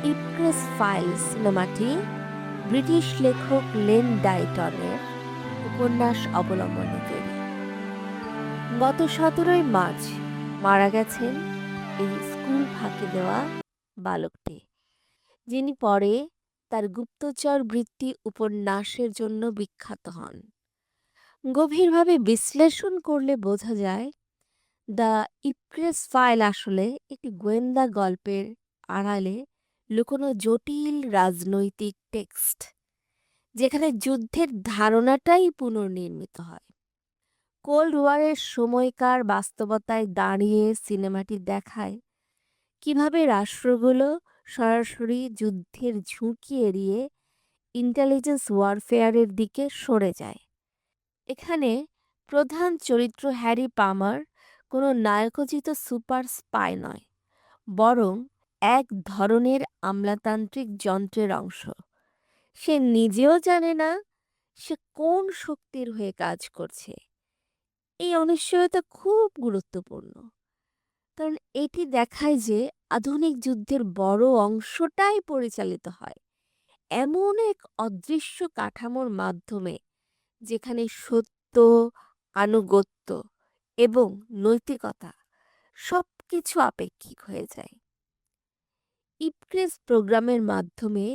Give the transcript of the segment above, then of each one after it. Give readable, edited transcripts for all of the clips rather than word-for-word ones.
ইপক্রেস files সিনেমাটি British লেখক lane ডাইটনের উপন্যাস অবলম্বনে তৈরি। গত 17ই মার্চ মারা গেছেন এই স্কুল ফাঁকি দেওয়া বালকটি, যিনি পরে তার গুপ্তচর বৃত্তি উপন্যাসের জন্য বিখ্যাত হন। গভীরভাবে বিশ্লেষণ করলে বোঝা যায় দ্য ইপক্রেস ফাইল আসলে একটি গোয়েন্দা গল্পের আড়ালে লুকোনো জটিল রাজনৈতিক টেক্সট, যেখানে যুদ্ধের ধারণাটাই পুনর্নির্মিত হয়। কোল্ড ওয়ারের সময়কার বাস্তবতায় দাঁড়িয়ে সিনেমাটি দেখায় কিভাবে রাষ্ট্রগুলো সরাসরি যুদ্ধের ঝুঁকি এড়িয়ে ইন্টেলিজেন্স ওয়ারফেয়ারের দিকে সরে যায়। এখানে প্রধান চরিত্র হ্যারি পামার কোনো নায়কোচিত সুপার স্পাই নয়, বরং এক ধরনের আমলাতান্ত্রিক যন্ত্রের অংশ। সে নিজেও জানে না সে কোন শক্তির হয়ে কাজ করছে। এই অনিশ্চয়তা খুব গুরুত্বপূর্ণ, কারণ এটি দেখায় যে আধুনিক যুদ্ধের বড় অংশটাই পরিচালিত হয় এমন এক অদৃশ্য কাঠামোর মাধ্যমে, যেখানে সত্য, আনুগত্য এবং নৈতিকতা সবকিছু আপেক্ষিক হয়ে যায়। ইপক্রেস প্রোগ্রামের মাধ্যমে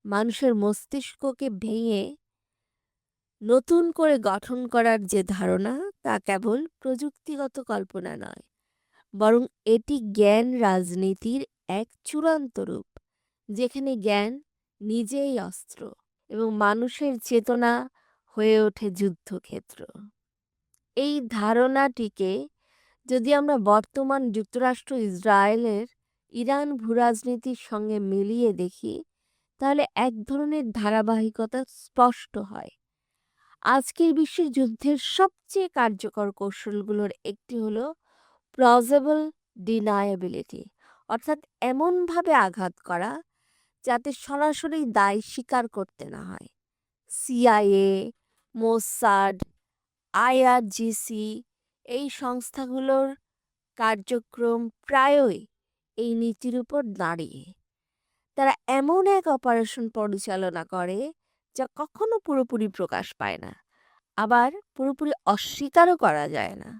মানুষের মস্তিষ্ককে ভেঙে নতুন করে গঠন করার যে ধারণা, তা কেবল প্রযুক্তিগত কল্পনা নয়, বরং এটি জ্ঞান রাজনীতির এক চূড়ান্ত রূপ, যেখানে জ্ঞান নিজেই অস্ত্র এবং মানুষের চেতনা হয়ে ওঠে যুদ্ধক্ষেত্র। এই ধারণাটিকে যদি আমরা বর্তমান যুক্তরাষ্ট্র ইসরায়েলের ইরান ভূরাজনীতির সঙ্গে মিলিয়ে দেখি, তাহলে এক ধরনের ধারাবাহিকতা স্পষ্ট হয়। আজকের বিশ্বের যুদ্ধের সবচেয়ে কার্যকর কৌশলগুলোর একটি হলো প্লজিবল ডিনায়াবিলিটি, অর্থাৎ এমনভাবে আঘাত করা যাতে সরাসরি দায় স্বীকার করতে না হয়। সিআইএ, মোসাদ, আইআরজিসি এই সংস্থাগুলোর কার্যক্রম প্রায়ই এই নীতির উপর দাঁড়িয়ে। তারা এমন এক অপারেশন পরিচালনা করে যা কখনো পুরোপুরি প্রকাশ পায় না, আবার পুরোপুরি অস্বীকারও করা যায় না।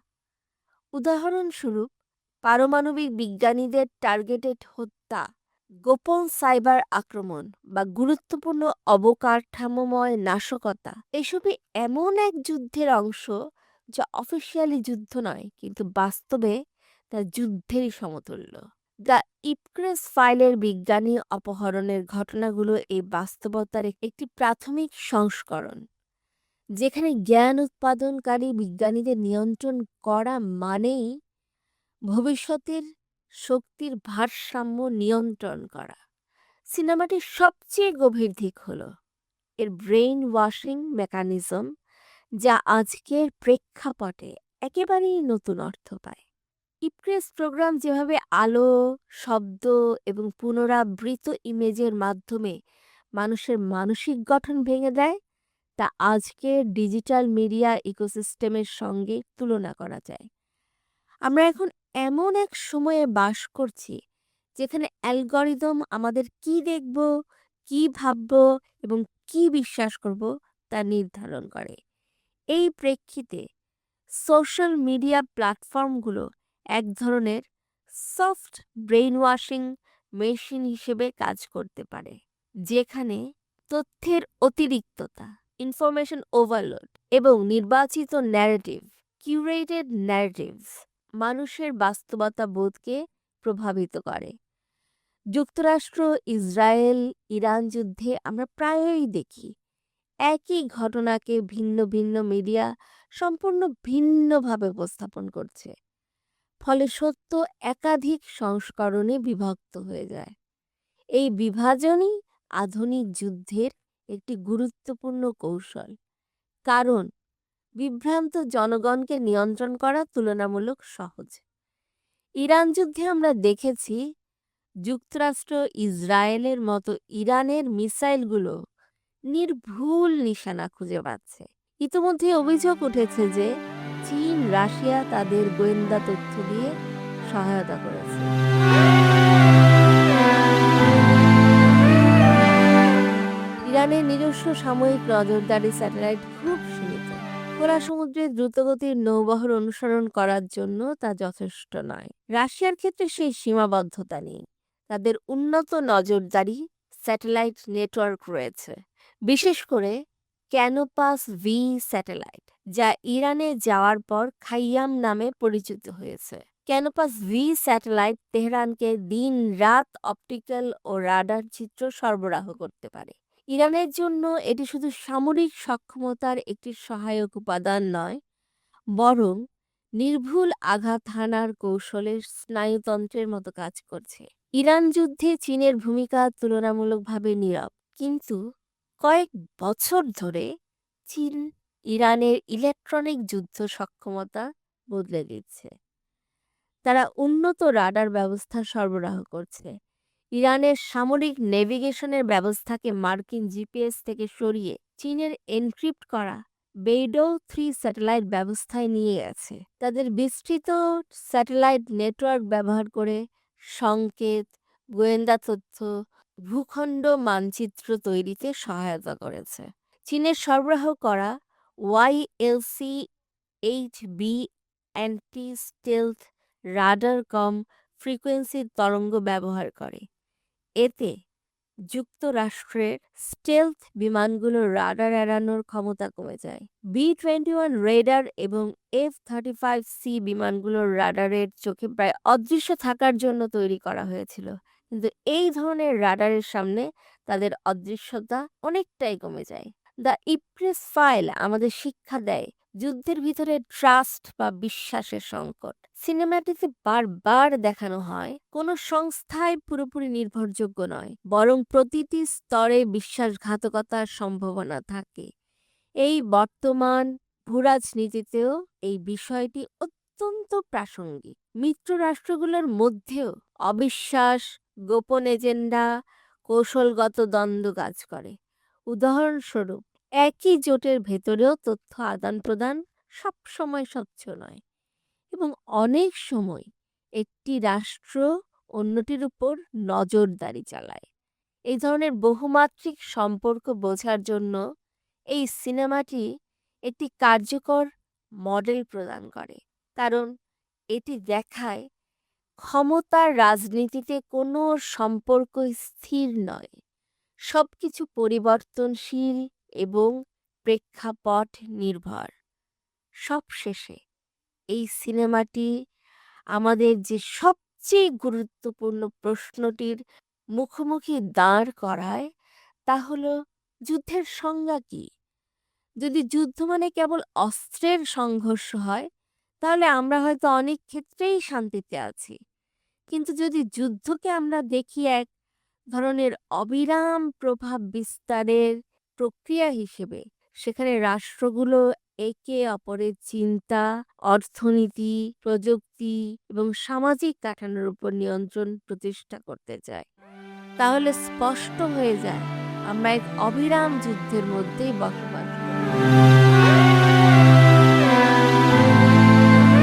উদাহরণস্বরূপ, পারমাণবিক বিজ্ঞানীদের টার্গেটেড হত্যা, গোপন সাইবার আক্রমণ বা গুরুত্বপূর্ণ অবকাঠামোময় নাশকতা এসবই এমন এক যুদ্ধের অংশ যা অফিসিয়ালি যুদ্ধ নয়, কিন্তু বাস্তবে তা যুদ্ধেরই সমতুল্য। দ্য ইপক্রেস ফাইলের বিজ্ঞানী অপহরণের ঘটনাগুলো এই বাস্তবতার একটি প্রাথমিক সংস্করণ, যেখানে জ্ঞান উৎপাদনকারী বিজ্ঞানীদের নিয়ন্ত্রণ করা মানেই ভবিষ্যতের শক্তির ভারসাম্য নিয়ন্ত্রণ করা। সিনেমাটির সবচেয়ে গভীর দিক হলো এর ব্রেইন ওয়াশিং মেকানিজম, যা আজকের প্রেক্ষাপটে একেবারেই নতুন অর্থ পায়। ইপক্রেস প্রোগ্রাম যেভাবে আলো, শব্দ এবং পুনরাবৃত ইমেজের মাধ্যমে মানুষের মানসিক গঠন ভেঙে দেয়, তা আজকের ডিজিটাল মিডিয়া ইকোসিস্টেমের সঙ্গে তুলনা করা যায়। আমরা এখন এমন এক সময়ে বাস করছি যেখানে অ্যালগরিদম আমাদের কি দেখব, কি ভাবব এবং কি বিশ্বাস করব তা নির্ধারণ করে। এই প্রেক্ষিতে সোশ্যাল মিডিয়া প্ল্যাটফর্মগুলো এক ধরনের সফট ব্রেইন ওয়াশিং মেশিন হিসেবে কাজ করতে পারে, যেখানে তথ্যের অতিরিক্ততা, ইনফরমেশন ওভারলোড এবং নির্বাচিত ন্যারেটিভ, কিউরেটেড ন্যারেটিভস মানুষের বাস্তবতা বোধকে প্রভাবিত করে। যুক্তরাষ্ট্র, ইসরায়েল, ইরান যুদ্ধে আমরা প্রায়ই দেখি একই ঘটনাকে ভিন্ন ভিন্ন মিডিয়া সম্পূর্ণ ভিন্নভাবে উপস্থাপন করছে, ফলে সত্য একাধিক সংস্করণে বিভক্ত হয়ে যায়। এই বিভাজনই আধুনিক যুদ্ধের একটি গুরুত্বপূর্ণ কৌশল, কারণ বিভ্রান্ত জনগণকে নিয়ন্ত্রণ করা তুলনামূলক সহজ। ইরান যুদ্ধে আমরা দেখেছি যুক্তরাষ্ট্র ইসরায়েলের মতো ইরানের মিসাইলগুলো নির্ভুল নিশানা খুঁজে পাচ্ছে। ইতিমধ্যে অভিযোগ উঠেছে যে চীন, রাশিয়া তাদের গোয়েন্দা তথ্য দিয়ে সহায়তা করেছে। নজরদারি স্যাটেলাইট খুব সীমিত। খোলা সমুদ্রে দ্রুতগতির নৌবহর অনুসরণ করার জন্য তা যথেষ্ট নয়। রাশিয়ার ক্ষেত্রে সেই সীমাবদ্ধতা নেই। তাদের উন্নত নজরদারি স্যাটেলাইট নেটওয়ার্ক রয়েছে, বিশেষ করে ক্যানোপাস ভি স্যাটেলাইট, যা ইরানে যাওয়ার পর খাইয়াম নামে পরিচিত হয়েছে। ক্যানোপাস ভি স্যাটেলাইট তেহরানকে দিন রাত অপটিক্যাল ও রাডার চিত্র সরবরাহ করতে পারে। ইরানের জন্য এটি শুধু সামরিক সক্ষমতার একটি সহায়ক উপাদান নয়, বরং নির্ভুল আঘাত হানার কৌশলের স্নায়ুতন্ত্রের মতো কাজ করছে। ইরান যুদ্ধে চীনের ভূমিকা তুলনামূলকভাবে নীরব, কিন্তু কয়েক বছর ধরে চীন ইরানের ইলেকট্রনিক যুদ্ধ সক্ষমতা বদলে দিচ্ছে। তারা উন্নত রাডার ব্যবস্থা সরবরাহ করছে, ইরানের সামরিক নেভিগেশনের ব্যবস্থাকে মার্কিন জিপিএস থেকে সরিয়ে চীনের এনক্রিপ্ট করা বেইডো 3 স্যাটেলাইট ব্যবস্থায় নিয়ে গেছে। তাদের বিস্তৃত স্যাটেলাইট নেটওয়ার্ক ব্যবহার করে সংকেত, গোয়েন্দা তথ্য, ভূখণ্ড মানচিত্র তৈরিতে সহায়তা করেছে। চীনের সরবরাহ করা YLC 8B anti stealth radar কম ফ্রিকোয়েন্সি তরঙ্গ ব্যবহার করে। এতে যুক্তরাষ্ট্রের স্টেলথ বিমানগুলোর রাডার এড়ানোর ক্ষমতা কমে যায়। B-21 রেডার এবং F-35C বিমানগুলোর রাডারের চোখে প্রায় অদৃশ্য থাকার জন্য তৈরি করা হয়েছিল, কিন্তু এই ধরনের রাডারের সামনে তাদের অদৃশ্যতা অনেকটাই কমে যায়। দ্য ইপ্রেস ফাইল আমাদের শিক্ষা দেয় যুদ্ধের ভিতরে ট্রাস্ট বা বিশ্বাসের সংকট। সিনেমাটিতে বারবার দেখানো হয় কোনো সংস্থাই পুরোপুরি নির্ভরযোগ্য নয়, বরং প্রতিটি স্তরে বিশ্বাসঘাতকতার সম্ভাবনা থাকে। এই বর্তমান ভূরাজনীতিতেও এই বিষয়টি অত্যন্ত প্রাসঙ্গিক। মিত্র রাষ্ট্রগুলোর মধ্যেও অবিশ্বাস, গোপন এজেন্ডা, কৌশলগত দ্বন্দ্ব কাজ করে। উদাহরণস্বরূপ, একই জোটের ভেতরেও তথ্য আদান-প্রদান সবসময় স্বচ্ছ নয়, এবং অনেক সময় একটি রাষ্ট্র অন্যটির উপর নজরদারি চালায়। এই ধরনের বহুমাত্রিক সম্পর্ক বোঝার জন্য এই সিনেমাটি একটি কার্যকর মডেল প্রদান করে, কারণ এটি দেখায় ক্ষমতার রাজনীতিতে কোনো সম্পর্ক স্থির নয়, সবকিছু পরিবর্তনশীল এবং প্রেক্ষাপট নির্ভর। সবশেষে এই সিনেমাটি আমাদের যে সবচেয়ে গুরুত্বপূর্ণ প্রশ্নটির মুখোমুখি দাঁড় করায় তা হলো যুদ্ধের সংজ্ঞা কী। যদি যুদ্ধ মানে কেবল অস্ত্রের সংঘর্ষ হয়, তাহলে আমরা হয়তো অনেক ক্ষেত্রেই শান্তিতে আছি, কিন্তু যদি যুদ্ধকে আমরা দেখি এক ধরনের অবিরাম প্রভাব বিস্তারের প্রক্রিয়া হিসেবে, সেখানে রাষ্ট্রগুলো একে অপরের চিন্তা, অর্থনীতি, প্রযুক্তি এবং সামাজিক কাঠামোর উপর নিয়ন্ত্রণ প্রতিষ্ঠা করতে চায়, তাহলে স্পষ্ট হয়ে যায় আমরা এক অবিরাম যুদ্ধের মধ্যেই বসবাস করি।